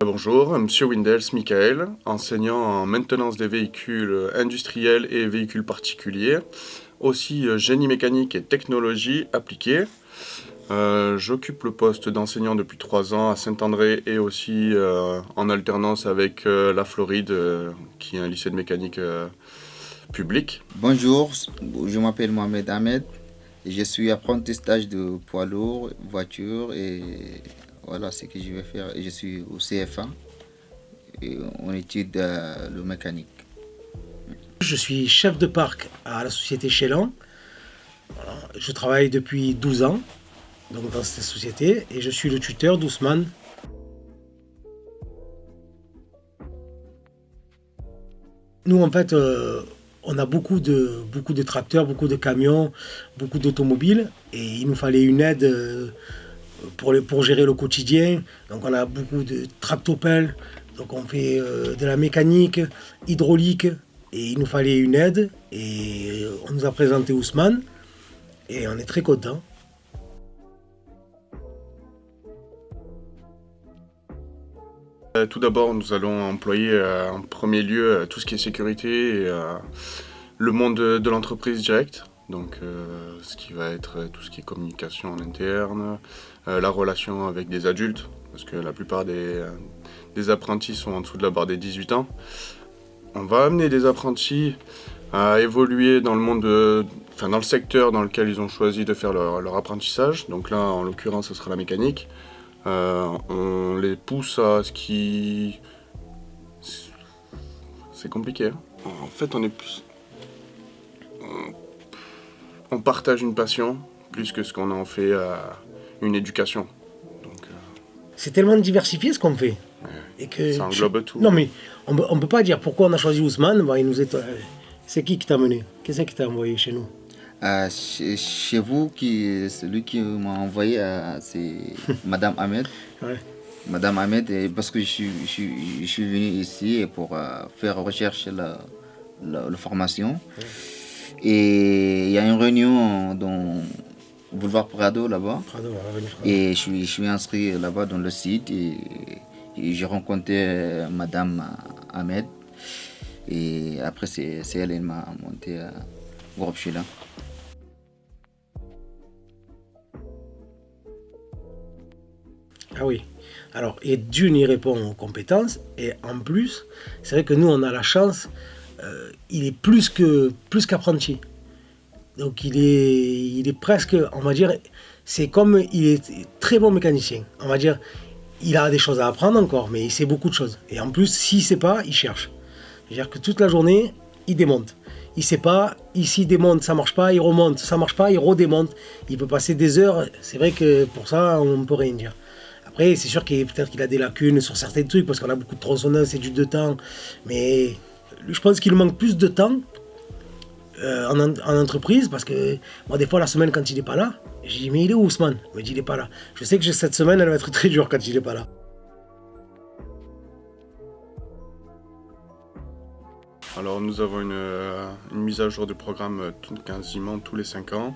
Bonjour, Monsieur Windels Michael, enseignant en maintenance des véhicules industriels et véhicules particuliers, aussi génie mécanique et technologie appliquée. J'occupe le poste d'enseignant depuis 3 ans à Saint-André et aussi en alternance avec la Floride, qui est un lycée de mécanique public. Bonjour, je m'appelle Mohamed Ahmed et je suis apprenti stage de poids lourd, voiture et voilà ce que je vais faire. Et je suis au CFA et on étudie le mécanique. Je suis chef de parc à la société Chélan. Voilà. Je travaille depuis 12 ans donc dans cette société et je suis le tuteur d'Ousmane. Nous en fait on a beaucoup de tracteurs, beaucoup de camions, beaucoup d'automobiles et il nous fallait une aide pour gérer le quotidien. Donc on a beaucoup de tractopelles, donc on fait de la mécanique, hydraulique et il nous fallait une aide et on nous a présenté Ousmane et on est très contents. Tout d'abord, nous allons employer en premier lieu tout ce qui est sécurité et le monde de l'entreprise direct. Donc ce qui va être tout ce qui est communication en interne, la relation avec des adultes, parce que la plupart des apprentis sont en dessous de la barre des 18 ans. On va amener des apprentis à évoluer dans le monde dans le secteur dans lequel ils ont choisi de faire leur apprentissage. Donc là, en l'occurrence, ce sera la mécanique. On les pousse à ce qui... C'est compliqué. Hein. En fait, on est plus... On partage une passion plus que ce qu'on en fait une éducation. Donc, c'est tellement diversifié ce qu'on fait. Et que ça englobe tout. Non mais on ne peut pas dire pourquoi on a choisi Ousmane. Bah, c'est qui t'a mené? Qu'est-ce qui t'a envoyé chez nous? Chez vous, celui qui m'a envoyé, c'est Madame Ahmed. Ouais. Madame Ahmed, parce que je suis venu ici pour faire recherche la formation. Ouais. Et il y a une réunion dans Boulevard Prado là-bas. Prado. Et je suis inscrit là-bas dans le site et j'ai rencontré Madame Ahmed. Et après, c'est elle qui m'a monté au groupe Chélan. Ah oui. Alors, et d'une, il répond aux compétences. Et en plus, c'est vrai que nous, on a la chance, il est plus qu'apprenti. Donc, il est presque, on va dire, c'est comme, il est très bon mécanicien. On va dire, il a des choses à apprendre encore, mais il sait beaucoup de choses. Et en plus, s'il ne sait pas, il cherche. C'est-à-dire que toute la journée, il démonte. Il ne sait pas, ici, il démonte, ça ne marche pas, il remonte, ça ne marche pas, il redémonte. Il peut passer des heures. C'est vrai que pour ça, on ne peut rien dire. Après, c'est sûr peut-être qu'il a des lacunes sur certains trucs, parce qu'on a beaucoup de tronçonneuses et de temps. Mais je pense qu'il manque plus de temps en entreprise, parce que moi, des fois, la semaine, quand il n'est pas là, je dis, mais il est où, Ousmane? Il me dit, il n'est pas là. Je sais que cette semaine, elle va être très dure quand il n'est pas là. Alors nous avons une mise à jour du programme quasiment tous les 5 ans.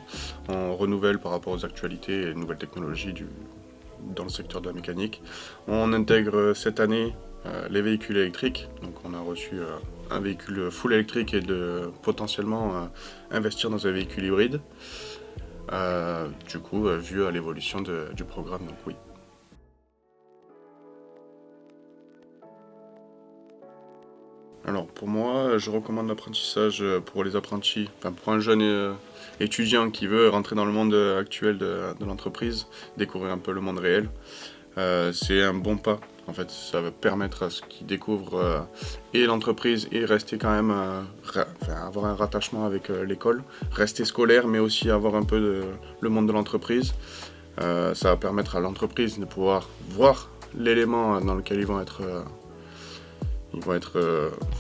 On renouvelle par rapport aux actualités et nouvelles technologies dans le secteur de la mécanique. On intègre cette année les véhicules électriques. Donc on a reçu un véhicule full électrique et de potentiellement investir dans un véhicule hybride. Du coup, vu à l'évolution du programme, donc oui. Alors pour moi, je recommande l'apprentissage pour les apprentis, pour un jeune étudiant qui veut rentrer dans le monde actuel de l'entreprise, découvrir un peu le monde réel. C'est un bon pas. En fait, ça va permettre à ce qu'il découvre et l'entreprise et rester quand même, avoir un rattachement avec l'école, rester scolaire, mais aussi avoir un peu le monde de l'entreprise. Ça va permettre à l'entreprise de pouvoir voir l'élément dans lequel ils vont être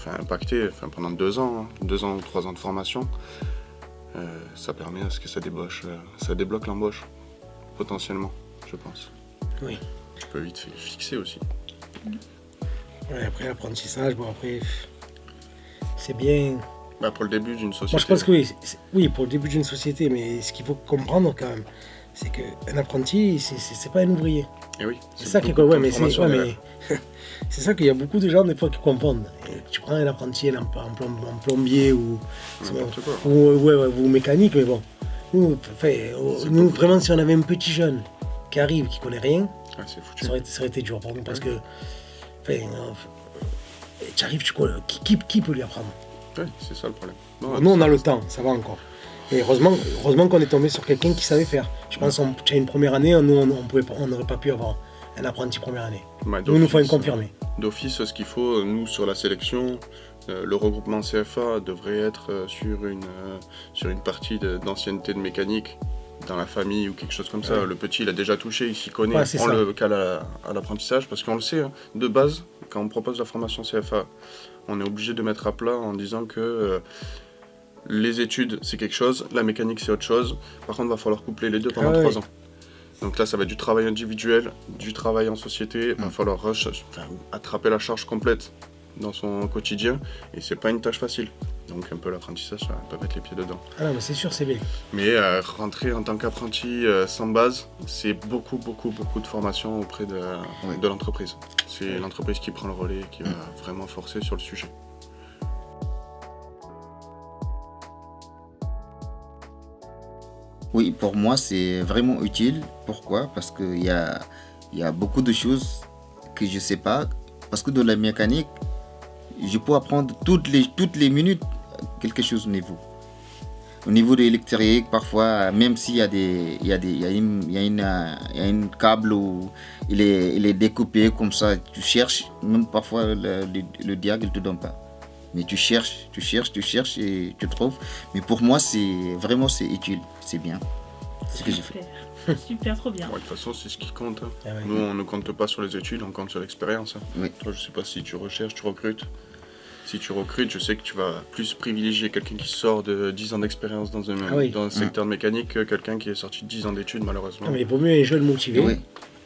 impactés pendant 2 ans, 2 ans ou 3 ans de formation. Ça permet à ce que ça débloque l'embauche, potentiellement, je pense. Oui. Tu peux vite fixer aussi. Ouais, après l'apprentissage, c'est bien. Pour le début d'une société. Moi, je pense que oui, pour le début d'une société, mais ce qu'il faut comprendre quand même, c'est qu'un apprenti, c'est pas un ouvrier. Et oui. C'est ça qui est beaucoup ouais, mais c'est d'informations ouais, derrière. mais c'est ça qu'il y a beaucoup de gens des fois qui confondent. Et tu prends un apprenti en plombier ou N'importe quoi. ou mécanique, mais bon. Nous, nous vraiment, si on avait un petit jeune qui arrive, qui connaît rien, Ah, c'est foutu. ça aurait été dur pour nous parce que tu arrives, qui peut lui apprendre? Ouais, c'est ça le problème. Bon, Nous, on a le temps, ça va encore. Et heureusement qu'on est tombé sur quelqu'un qui savait faire. Je pense que tu as une première année, nous, on n'aurait pas pu avoir un apprenti première année. Ouais, Nous, il nous faut un confirmé. D'office, ce qu'il faut, nous, sur la sélection, le regroupement CFA devrait être sur une partie d'ancienneté de mécanique dans la famille ou quelque chose comme ça. Ouais. Le petit, il a déjà touché, il s'y connaît, Ouais, c'est on ça. le cale à l'apprentissage, parce qu'on le sait, hein, de base, quand on propose la formation CFA, on est obligé de mettre à plat en disant que les études, c'est quelque chose, la mécanique, c'est autre chose. Par contre, il va falloir coupler les deux pendant 3 ans. Donc là, ça va être du travail individuel, du travail en société. Il va falloir attraper la charge complète dans son quotidien. Et c'est pas une tâche facile. Donc un peu l'apprentissage, ça peut mettre les pieds dedans. Ah non, mais c'est sûr, c'est bien. Mais rentrer en tant qu'apprenti sans base, c'est beaucoup de formation auprès de l'entreprise. C'est l'entreprise qui prend le relais et qui va vraiment forcer sur le sujet. Oui, pour moi, c'est vraiment utile. Pourquoi? Parce qu'il y a beaucoup de choses que je ne sais pas. Parce que dans la mécanique, je peux apprendre toutes les minutes quelque chose au niveau. Au niveau de l'électrique, parfois, même s'il y a une câble où il est découpé comme ça, tu cherches, même parfois le diag, il ne te donne pas. Mais tu cherches et tu trouves. Mais pour moi, c'est utile, c'est bien. C'est ce que j'ai fait. Super, trop bien. Bon, de toute façon, c'est ce qui compte. Hein. Ah ouais. Nous, on ne compte pas sur les études, on compte sur l'expérience. Hein. Oui. Toi, je sais pas si tu recherches, tu recrutes. Si tu recrutes, je sais que tu vas plus privilégier quelqu'un qui sort de 10 ans d'expérience dans un secteur mécanique que quelqu'un qui est sorti de 10 ans d'études, malheureusement. Non, mais il vaut mieux un jeune motivé. Oui.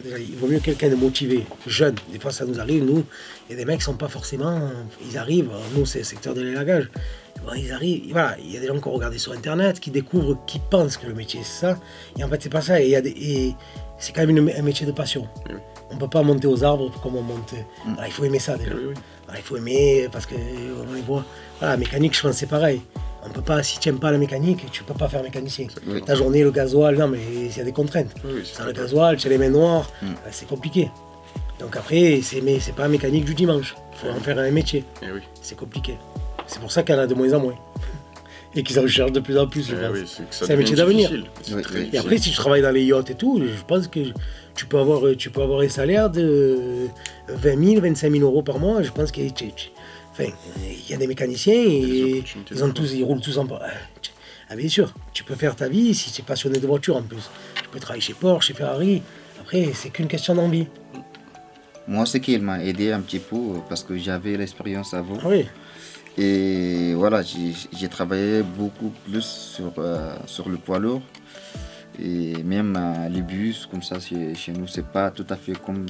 Il vaut mieux quelqu'un de motivé, jeune. Des fois, ça nous arrive, nous. Il y a des mecs qui sont pas forcément. Ils arrivent, nous, c'est le secteur de l'élagage. Bon, ils arrivent, voilà, il y a des gens qui ont regardé sur Internet, qui découvrent, qui pensent que le métier, c'est ça. Et en fait, c'est pas ça. Et c'est quand même un métier de passion. Oui. On peut pas monter aux arbres comme on monte. Voilà, il faut aimer ça déjà. Oui. Voilà, il faut aimer parce que on les voit. Voilà, la mécanique, je pense que c'est pareil. On peut pas, si tu n'aimes pas la mécanique, tu peux pas faire mécanicien. Oui. Ta journée, le gasoil, non, mais il y a des contraintes. Oui, c'est Sans le ça. gasoil, tu as les mains noires, c'est compliqué. Donc après, c'est pas la mécanique du dimanche. Il faut en faire un métier. Eh oui. C'est compliqué. C'est pour ça qu'il y en a de moins en moins. Et qu'ils en recherchent de plus en plus, je Eh pense. oui, c'est que ça C'est un métier devient d'avenir. difficile. C'est Oui, très oui. Et difficile. après, si tu travailles dans les yachts et tout, je pense que tu peux avoir un salaire de 20 000, 25 000 euros par mois. Je pense qu'il y a des mécaniciens Des et opportunités ils roulent tous en bas. Ah, bien sûr, tu peux faire ta vie si tu es passionné de voiture en plus. Tu peux travailler chez Porsche, chez Ferrari. Après, c'est qu'une question d'envie. Moi, ce qui m'a aidé un petit peu, parce que j'avais l'expérience avant. Ah oui, Et voilà, j'ai travaillé beaucoup plus sur le poids lourd. Et même les bus, comme ça, chez nous, c'est pas tout à fait comme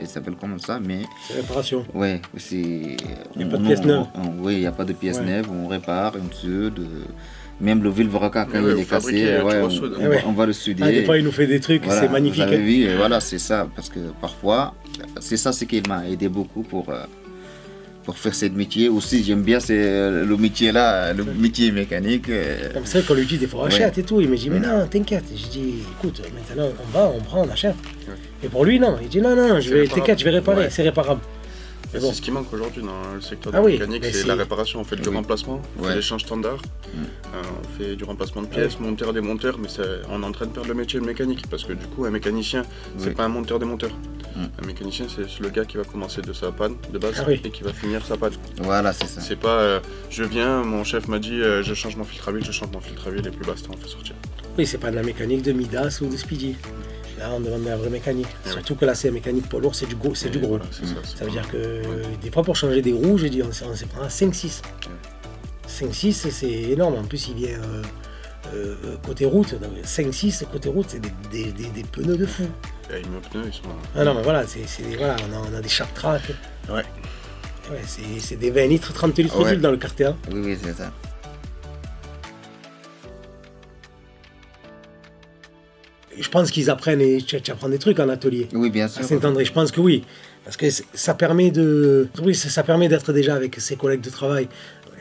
il s'appelle comme ça, mais c'est réparation. ouais, c'est. Il y a pas de pièces neuves. Oui, il n'y a pas de pièces Ouais. neuves, on répare, on soude. Même le vilebrequin, quand Ouais, il vous est cassé, fabriquez, tu ouais, ressoudes. on va le souder. Ah, des fois, il nous fait des trucs, Voilà, c'est magnifique. Vous avez hein. vu, et voilà, c'est ça, parce que parfois, c'est ça ce qui m'a aidé beaucoup pour faire ce métier. Aussi, j'aime bien le métier là, le métier mécanique. Comme ça, quand on lui dit des fois Ouais. achète et tout, il me dit mais non, t'inquiète. Je dis écoute, maintenant on prend, on achète. Et pour lui, non, il dit non, t'inquiète, je vais réparer, Ouais. c'est réparable. Et Mais bon. c'est ce qui manque aujourd'hui dans le secteur de Ah la oui, mécanique, mais c'est c'est- la réparation. On fait du Oui. remplacement, on Ouais. fait l'échange standard, on fait du remplacement de pièces, monteur des monteurs, mais on est en train de perdre le métier de mécanique parce que du coup, un mécanicien, c'est Oui. pas un monteur des monteurs. Un mécanicien, c'est le gars qui va commencer de sa panne de base Ah oui. et qui va finir sa panne. Voilà, c'est ça. C'est pas je viens, mon chef m'a dit je change mon filtre à huile, je change mon filtre à huile et plus basta, on fait sortir. Oui, c'est pas de la mécanique de Midas ou de Speedy. Là, on demande de la vraie mécanique. Eh Surtout que là, c'est la mécanique poids lourd, c'est du gros. Et Du gros. voilà, c'est ça, c'est Ça veut pas- dire que des fois, pour changer des roues, j'ai dit, on s'y prend à 5-6. 5-6, c'est énorme. En plus, il vient côté route. 5-6, côté route, c'est des pneus de fou. Et mes pneus, ils sont. Ah non, mais voilà, voilà on a des sharp tracks. Ouais. Ouais, c'est des 20 litres, 30 litres Ouais. d'huile dans le carter. Oui, oui, c'est ça. Je pense qu'ils apprennent, et tu apprends des trucs en atelier. Oui, bien À sûr. Saint-André, je pense que oui. Parce que ça permet ça permet d'être déjà avec ses collègues de travail,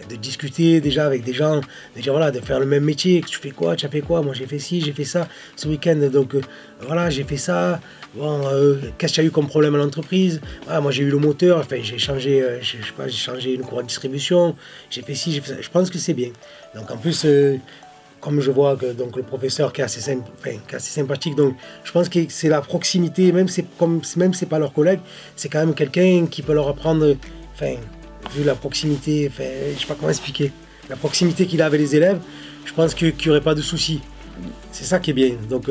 de discuter déjà avec des gens, déjà voilà, de faire le même métier. Tu fais quoi, tu as fait quoi, moi j'ai fait ci, j'ai fait ça ce week-end, donc voilà, j'ai fait ça. Bon, qu'est-ce qu'il y a eu comme problème à l'entreprise? Ah, moi j'ai eu le moteur, enfin, j'ai changé, je sais pas, j'ai changé une courroie de distribution, j'ai fait ci, j'ai fait ça. Je pense que c'est bien. Donc en plus, comme je vois que donc, le professeur qui est assez sympathique, donc je pense que c'est la proximité, même si c'est pas leur collègue, c'est quand même quelqu'un qui peut leur apprendre, enfin, vu la proximité, enfin, je sais pas comment expliquer, la proximité qu'il a avec les élèves, je pense qu'il n'y aurait pas de soucis. C'est ça qui est bien. Donc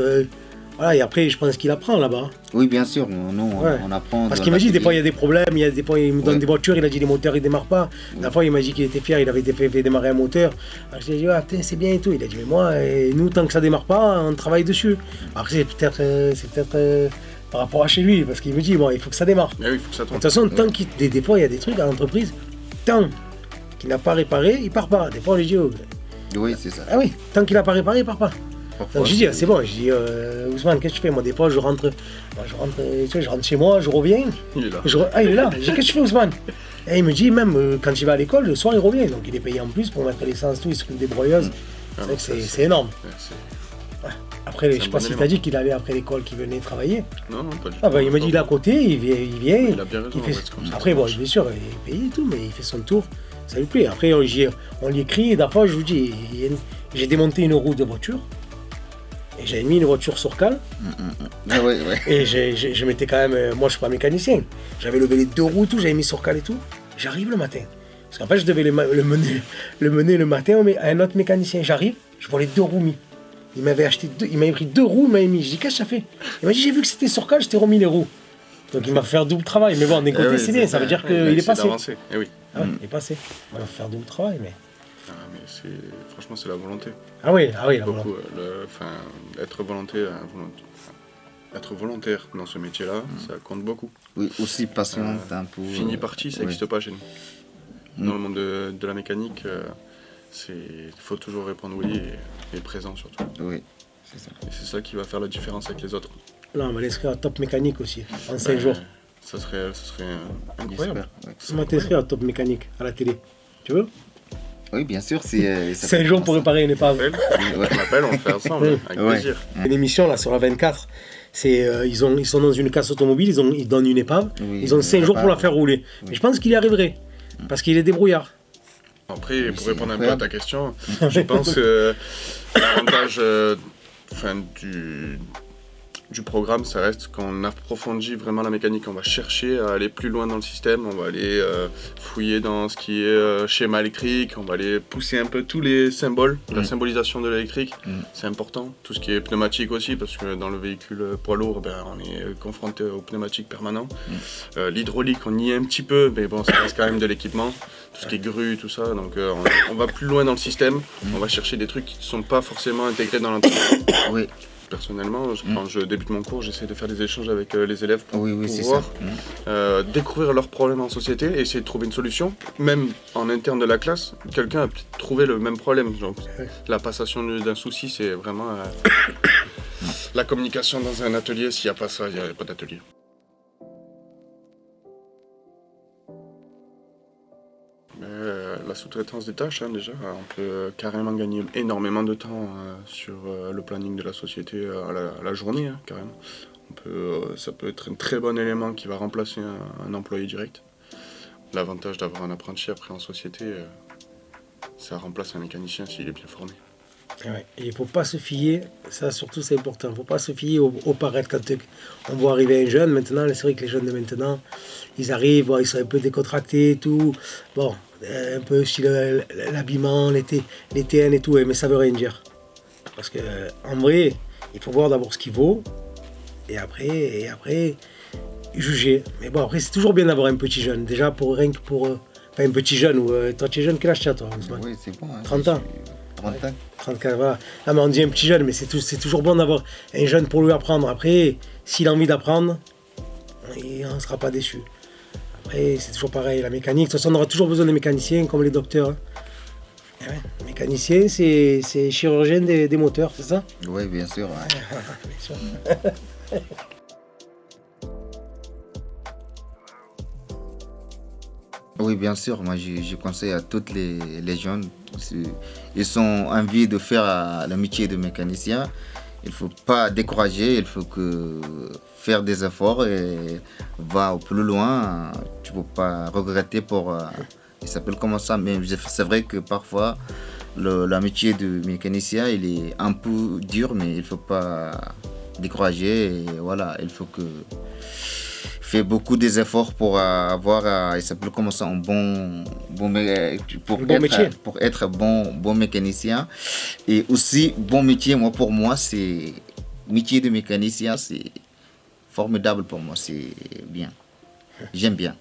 voilà, et après, je pense qu'il apprend là-bas. Oui, bien sûr, nous, Ouais. on apprend. Parce dans qu'il m'a dit, des l'atelier. fois, il y a des problèmes, des fois, il me donne Ouais. des voitures, il a dit les moteurs, ils démarrent pas. La fois, il m'a dit qu'il était fier, il avait fait démarrer un moteur. Alors, je lui ai dit, ah, putain, c'est bien et tout. Il a dit, mais moi, nous, tant que ça démarre pas, on travaille dessus. Après, c'est peut-être par rapport à chez lui, parce qu'il me dit, bon, il faut que ça démarre. Mais oui, il faut que ça De tourne. toute façon, tant des fois, il y a des trucs à l'entreprise, tant qu'il n'a pas réparé, il part pas. Des fois, on lui dit, oh, Oui, c'est ça. ah oui, tant qu'il n'a pas réparé, il part pas. Parfois, Donc je dis, ah, c'est bon, je dis, Ousmane, qu'est-ce que tu fais? Moi, des fois, je rentre chez moi, je reviens. Il est là. Ah, il est là. Je dis, qu'est-ce que tu fais, Ousmane? Et il me dit, même quand il va à l'école, le soir, il revient. Donc il est payé en plus pour mettre l'essence, tout, il s'occupe des broyeuses. C'est vrai que c'est énorme. Ouais, c'est- Après, C'est je un sais pas bon s'il élément. t'a dit qu'il allait après l'école, qu'il venait travailler. Non, non, pas du tout. Ah, bah, il m'a dit, il est à côté, il vient. Il a bien raison, il fait- en fait, c'est comme ça que Après, ça bon, marche. bien sûr, il est payé et tout, mais il fait son tour. Ça lui plaît. Après, on lui écrit, et d'abord, je vous dis, j'ai démonté une roue de voiture. Et j'avais mis une voiture sur cale. Ah, oui, oui. Et je m'étais quand même. Moi, je suis pas mécanicien. J'avais levé les deux roues, tout, j'avais mis sur cale et tout. J'arrive le matin. Parce qu'en fait, je devais le mener le matin à un autre mécanicien. J'arrive, je vois les deux roues mis. Il m'avait pris deux roues, il m'avait mis. Je dis, qu'est-ce que ça fait? Il m'a dit, j'ai vu que c'était sur cale, je t'ai remis les roues. Donc il m'a fait faire double travail. Mais bon, d'un côté, oui, c'est bien, ça veut dire qu'il est passé. D'avancer. Eh oui. Ah ouais, il est passé. Il va faire double travail, mais. Ah, mais franchement, c'est la volonté. Ah oui, là, voilà. Beaucoup. Être être volontaire dans ce métier-là, ça compte beaucoup. Oui, aussi patiente un peu. Fini parti, ça oui. n'existe pas chez nous. Dans le monde de la mécanique, il faut toujours répondre oui et être présent surtout. Oui, c'est ça. Et c'est ça qui va faire la différence avec les autres. Là, on va l'inscrire à top mécanique aussi, en 5 jours. Ça serait incroyable. J'espère. On va t'inscrire à top mécanique, à la télé. Tu veux? Oui, bien sûr. Ça 5 fait jours pour réparer une épave. On l'appelle, on le fait ensemble, avec Ouais. plaisir. Une émission là sur la 24, ils sont dans une casse automobile, ils donnent une épave, Oui, ils ont 5 jours pour la répare. faire rouler. Mais je pense qu'il y arriverait, parce qu'il est débrouillard. Après, pour c'est répondre un peu à ta incroyable. question, je pense que l'avantage du programme, ça reste qu'on approfondit vraiment la mécanique. On va chercher à aller plus loin dans le système, on va aller fouiller dans ce qui est schéma électrique, on va aller pousser un peu tous les symboles, la symbolisation de l'électrique, c'est important. Tout ce qui est pneumatique aussi, parce que dans le véhicule poids lourd, on est confronté aux pneumatiques permanents. L'hydraulique, on y est un petit peu, mais bon, ça reste quand même de l'équipement. Tout ce qui est grue, tout ça, donc on va plus loin dans le système, on va chercher des trucs qui ne sont pas forcément intégrés dans l'entreprise. Oui, Personnellement, quand je débute mon cours, j'essaie de faire des échanges avec les élèves pour oui, c'est pouvoir ça. découvrir leurs problèmes en société et essayer de trouver une solution. Même en interne de la classe, quelqu'un a peut-être trouvé le même problème. Donc, la passation d'un souci, c'est vraiment la communication dans un atelier. S'il n'y a pas ça, il n'y a pas d'atelier. La sous-traitance des tâches, déjà, on peut carrément gagner énormément de temps sur le planning de la société à la journée, carrément. Ça peut être un très bon élément qui va remplacer un employé direct. L'avantage d'avoir un apprenti après en société, ça remplace un mécanicien s'il est bien formé. Ouais. Et il ne faut pas se fier, ça surtout c'est important, il ne faut pas se fier au paraître. Quand on voit arriver un jeune, maintenant, c'est vrai que les jeunes de maintenant, ils arrivent, bon, ils sont un peu décontractés et tout, bon, un peu sur l'habillement, les TN et tout, mais ça ne veut rien dire. Parce qu'en vrai, il faut voir d'abord ce qu'il vaut, et après juger. Mais bon, après, c'est toujours bien d'avoir un petit jeune, déjà rien que pour... Enfin, un petit jeune, ou toi tu es jeune, quel âge tu as toi, Ousmane? Oui, c'est bon. 30 ans. 30 ans. 34, voilà. Ah, mais on dit un petit jeune, mais c'est toujours bon d'avoir un jeune pour lui apprendre. Après, s'il a envie d'apprendre, on ne sera pas déçu. Après, c'est toujours pareil, la mécanique. De toute façon, on aura toujours besoin de mécaniciens, comme les docteurs. Eh ouais, Mécanicien, c'est chirurgien des moteurs, c'est ça? Oui, bien sûr. Ouais. Bien sûr. Oui, bien sûr. Moi, je conseille à toutes les jeunes, ils ont envie de faire le métier de mécanicien. Il ne faut pas décourager, il faut faire des efforts et va au plus loin. Tu ne peux pas regretter pour... il s'appelle comment ça, mais c'est vrai que parfois, le métier de mécanicien, il est un peu dur, mais il ne faut pas décourager. Et voilà, il faut que fait beaucoup des efforts pour avoir, il s'appelle comment ça, pour être bon mécanicien et aussi bon métier. Moi, pour moi, c'est métier de mécanicien, c'est formidable pour moi, c'est bien. J'aime bien.